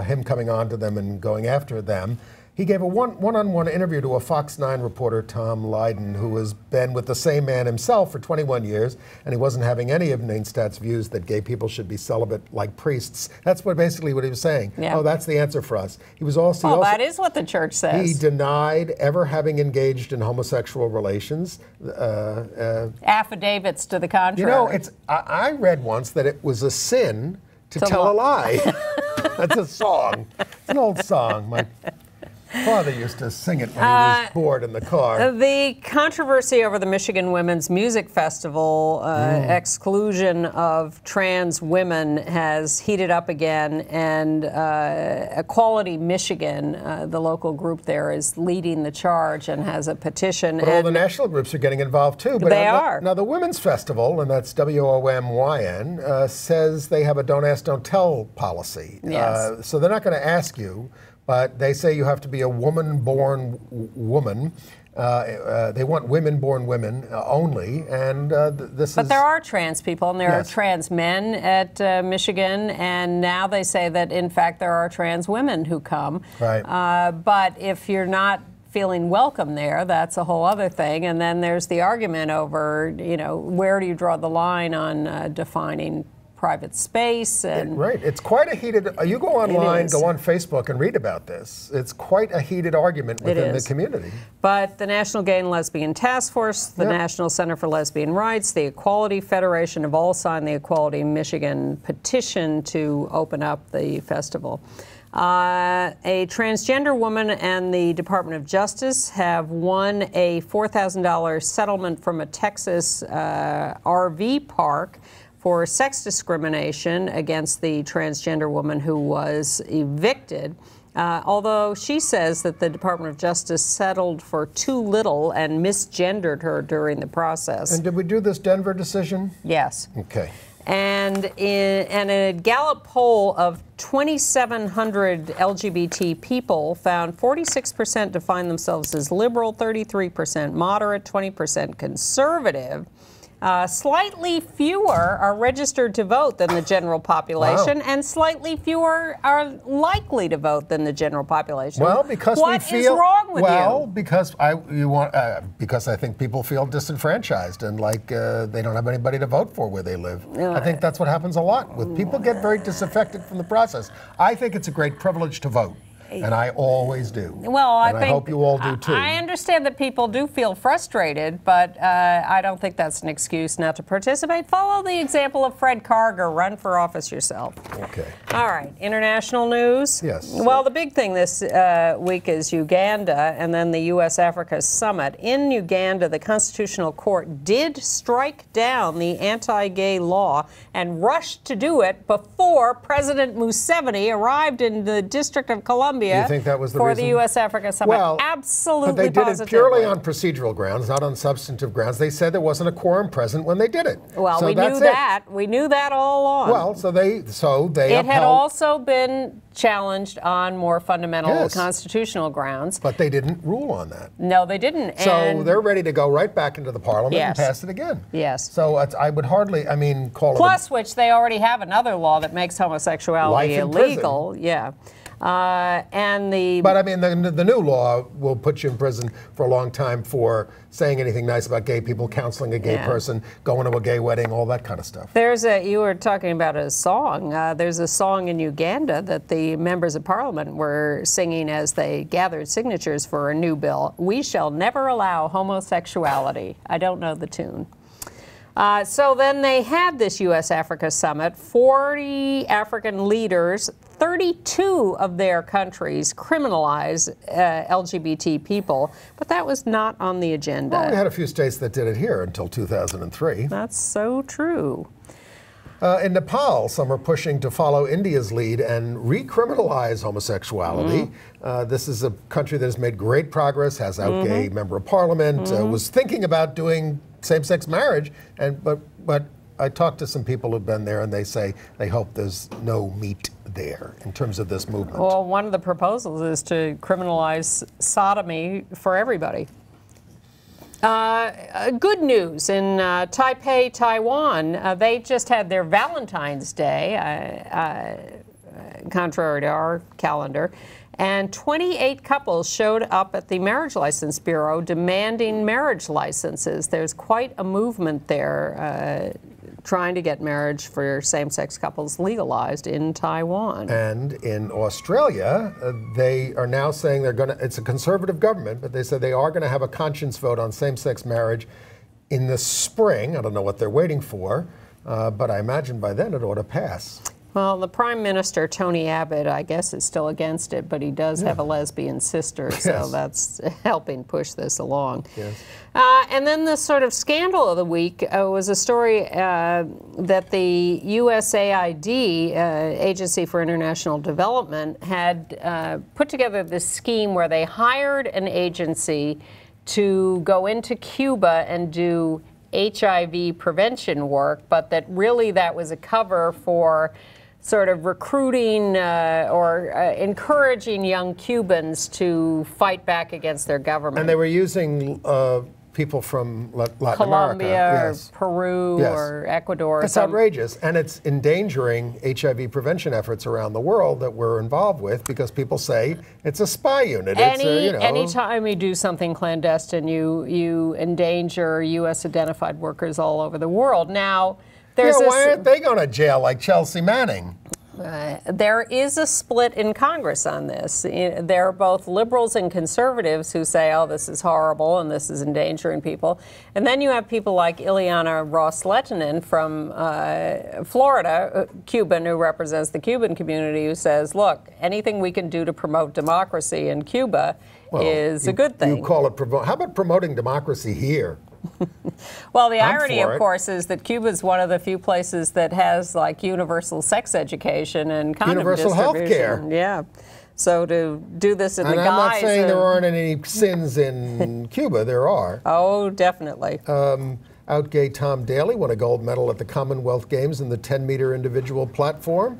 him coming on to them and going after them, he gave a one-on-one interview to a Fox 9 reporter, Tom Lydon, who has been with the same man himself for 21 years, and he wasn't having any of Nienstedt's views that gay people should be celibate like priests. That's basically what he was saying. Yeah. Oh, that's the answer for us. He was also... that is what the church says. He denied ever having engaged in homosexual relations. Affidavits to the contrary. I read once that it was a sin to tell a lie. That's a song. It's an old song. My father used to sing it when he was bored in the car. The controversy over the Michigan Women's Music Festival exclusion of trans women has heated up again, and Equality Michigan, the local group there, is leading the charge and has a petition. But all the national groups are getting involved too. But they are. Now the Women's Festival, and that's WOMYN, says they have a don't ask, don't tell policy. Yes. So they're not going to ask you. But they say you have to be a woman-born woman. They want women-born women only, and this is... But there are trans people, and there are trans men at Michigan, and now they say that, in fact, there are trans women who come. Right. But if you're not feeling welcome there, that's a whole other thing. And then there's the argument over, where do you draw the line on defining private space. And right. It's quite a heated, you go online, go on Facebook and read about this. It's quite a heated argument within the community. But the National Gay and Lesbian Task Force, the National Center for Lesbian Rights, the Equality Federation have all signed the Equality Michigan petition to open up the festival. A transgender woman and the Department of Justice have won a $4,000 settlement from a Texas RV park for sex discrimination against the transgender woman who was evicted, although she says that the Department of Justice settled for too little and misgendered her during the process. And did we do this Denver decision? Yes. Okay. And in a Gallup poll of 2,700 LGBT people found 46% define themselves as liberal, 33% moderate, 20% conservative. Slightly fewer are registered to vote than the general population, and slightly fewer are likely to vote than the general population. Well, because what is wrong with you? Well, because I think people feel disenfranchised and like they don't have anybody to vote for where they live. I think that's what happens a lot. With people get very disaffected from the process. I think it's a great privilege to vote. And I always do. Well, I hope you all do too. I understand that people do feel frustrated, but I don't think that's an excuse not to participate. Follow the example of Fred Karger. Run for office yourself. Okay. All right. International news? Yes. Well, the big thing this week is Uganda and then the U.S.-Africa summit. In Uganda, the Constitutional Court did strike down the anti-gay law and rushed to do it before President Museveni arrived in the District of Columbia Colombia You think that was the for reason? the U.S.-Africa Summit. Well, Absolutely, but they did positively. it purely on procedural grounds, not on substantive grounds. They said there wasn't a quorum present when they did it. Well, so we knew that's that. We knew that all along. Well, so they It had upheld, also been challenged on more fundamental Yes. constitutional grounds. but they didn't rule on that. No, they didn't. So And they're ready to go right back into the parliament and Yes. pass it again. Yes. So I would hardly, call Plus, which they already have another law that makes homosexuality Life in illegal. Yeah. And the But the new law will put you in prison for a long time for saying anything nice about gay people, counseling a gay Yeah. person, going to a gay wedding, all that kind of stuff. you were talking about a song. There's a song in Uganda that the members of parliament were singing as they gathered signatures for a new bill. We shall never allow homosexuality. I don't know the tune. So then they had this U.S.-Africa summit, 40 African leaders, 32 of their countries criminalize LGBT people, but that was not on the agenda. Well, we had a few states that did it here until 2003. That's so true. In Nepal, some are pushing to follow India's lead and recriminalize homosexuality. This is a country that has made great progress, has out gay member of parliament, was thinking about doing same-sex marriage, but I talked to some people who've been there, and they say they hope there's no meat there in terms of this movement. Well, one of the proposals is to criminalize sodomy for everybody. Good news in Taipei, Taiwan. They just had their Valentine's Day, contrary to our calendar, and 28 couples showed up at the Marriage License Bureau demanding marriage licenses. There's quite a movement there trying to get marriage for same-sex couples legalized in Taiwan. And in Australia, they are now saying they're going to, it's a conservative government, but they said they are going to have a conscience vote on same-sex marriage in the spring. I don't know what they're waiting for, but I imagine by then it ought to pass. Well, the Prime Minister, Tony Abbott, I guess is still against it, but he does have a lesbian sister, so that's helping push this along. Yes. And then the sort of scandal of the week was a story that the USAID, Agency for International Development, had put together this scheme where they hired an agency to go into Cuba and do HIV prevention work, but that really that was a cover for sort of recruiting or encouraging young Cubans to fight back against their government. And they were using people from Latin Colombia America. or Peru or Ecuador. It's outrageous, and it's endangering HIV prevention efforts around the world that we're involved with because people say it's a spy unit. Anytime you do something clandestine, you endanger U.S. identified workers all over the world. Now, why aren't they going to jail like Chelsea Manning? There is a split in Congress on this. There are both liberals and conservatives who say, oh, this is horrible and this is endangering people. And then you have people like Ileana Ros-Lehtinen from Florida, Cuban, who represents the Cuban community, who says, look, anything we can do to promote democracy in Cuba is a good thing. You call it how about promoting democracy here? Well, the irony, of course, is that Cuba is one of the few places that has like universal sex education and condom universal health care. Yeah. So to do this in the guise I'm not saying there aren't any sins in Cuba. There are. Oh, definitely. Out gay Tom Daley won a gold medal at the Commonwealth Games in the 10-meter individual platform,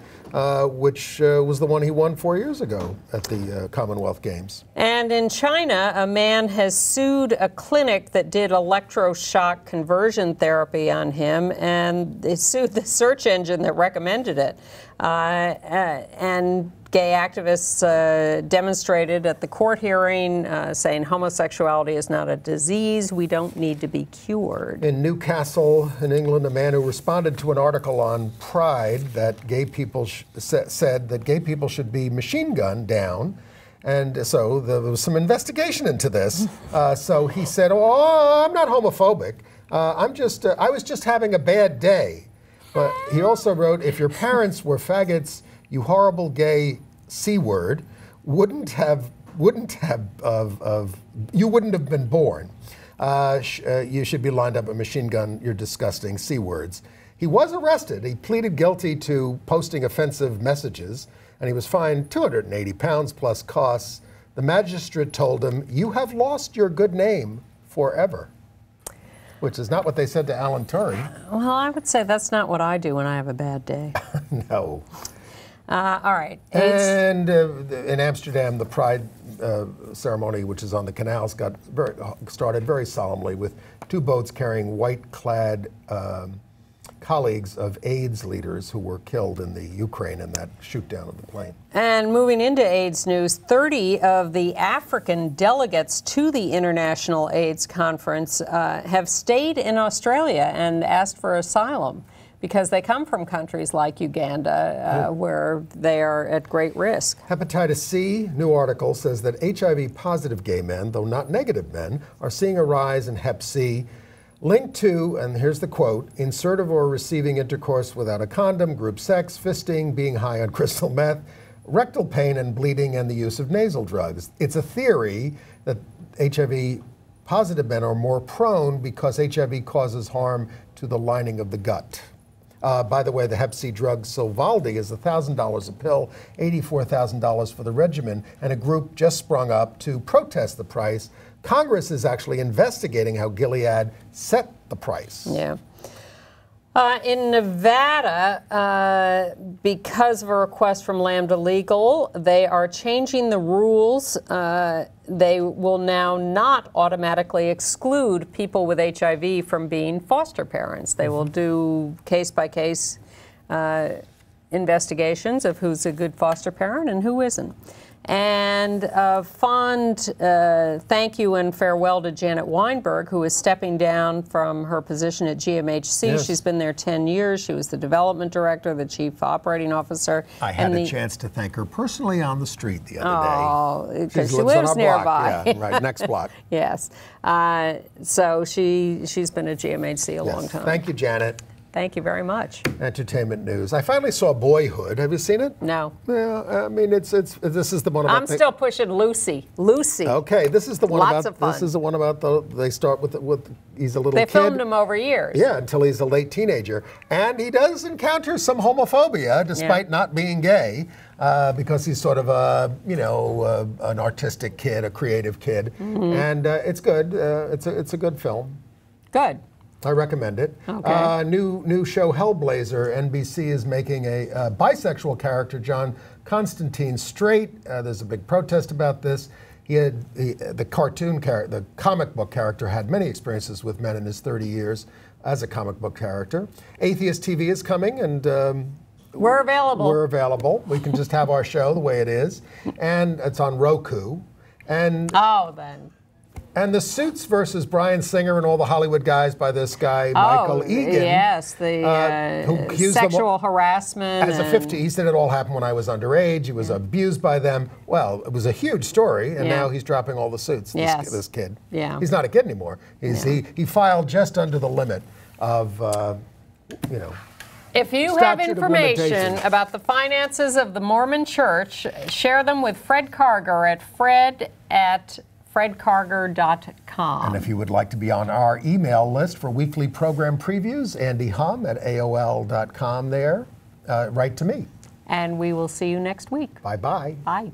which was the one he won 4 years ago at the Commonwealth Games. And in China, a man has sued a clinic that did electroshock conversion therapy on him, and they sued the search engine that recommended it. And gay activists demonstrated at the court hearing saying homosexuality is not a disease. We don't need to be cured. In Newcastle, in England, a man who responded to an article on Pride that gay people said that gay people should be machine gunned down. And so there was some investigation into this. So he said, oh, I'm not homophobic. I was just having a bad day. But he also wrote, if your parents were faggots, you horrible gay C-word, you wouldn't have been born. You should be lined up with a machine gun, your disgusting C-words. He was arrested. He pleaded guilty to posting offensive messages, and he was fined £280 plus costs. The magistrate told him, "You have lost your good name forever," which is not what they said to Alan Turing. Well, I would say that's not what I do when I have a bad day. No. All right. And in Amsterdam, the Pride ceremony, which is on the canals, started very solemnly with 2 boats carrying white-clad colleagues of AIDS leaders who were killed in the Ukraine in that shoot-down of the plane. And moving into AIDS news, 30 of the African delegates to the International AIDS Conference have stayed in Australia and asked for asylum because they come from countries like Uganda, where they are at great risk. Hepatitis C, new article, says that HIV-positive gay men, though not negative men, are seeing a rise in Hep C linked to, and here's the quote, insertive or receiving intercourse without a condom, group sex, fisting, being high on crystal meth, rectal pain and bleeding, and the use of nasal drugs. It's a theory that HIV-positive men are more prone because HIV causes harm to the lining of the gut. By the way, the Hep C drug Sovaldi is $1,000 a pill, $84,000 for the regimen, and a group just sprung up to protest the price. Congress is actually investigating how Gilead set the price. Yeah. In Nevada, because of a request from Lambda Legal, they are changing the rules. They will now not automatically exclude people with HIV from being foster parents. They will do case-by-case investigations of who's a good foster parent and who isn't. And a fond thank you and farewell to Janet Weinberg, who is stepping down from her position at GMHC. Yes. She's been there 10 years. She was the development director, the chief operating officer. I had a chance to thank her personally on the street the other day. Oh, because she lives nearby. Yeah, right, next block. Yes. So she's been at GMHC a long time. Thank you, Janet. Thank you very much. Entertainment news. I finally saw Boyhood. Have you seen it? No. Yeah, I mean, this is the one about. I'm still pushing Lucy. Lucy. Okay, this is the one Lots about. Of fun. This is the one about they start with he's a little kid. They filmed him over years. Yeah, until he's a late teenager, and he does encounter some homophobia despite not being gay, because he's sort of an artistic kid, a creative kid, and it's good. It's a good film. Good. I recommend it. Okay. New show Hellblazer. NBC is making a bisexual character, John Constantine, straight. There's a big protest about this. The cartoon character, the comic book character, had many experiences with men in his 30 years as a comic book character. Atheist TV is coming, and we're available. We're available. We can just have our show the way it is, and it's on Roku. And And the Suits versus Bryan Singer and all the Hollywood guys by this guy, Michael Egan. Yes, the sexual harassment. As a 50, he said it all happened when I was underage. He was abused by them. Well, it was a huge story, and now he's dropping all the suits, this kid. Yeah. He's not a kid anymore. He filed just under the limit of, If you have information about the finances of the Mormon Church, share them with Fred Karger at fred@fredkarger.com. And if you would like to be on our email list for weekly program previews, andyhum@aol.com there. Write to me. And we will see you next week. Bye-bye. Bye.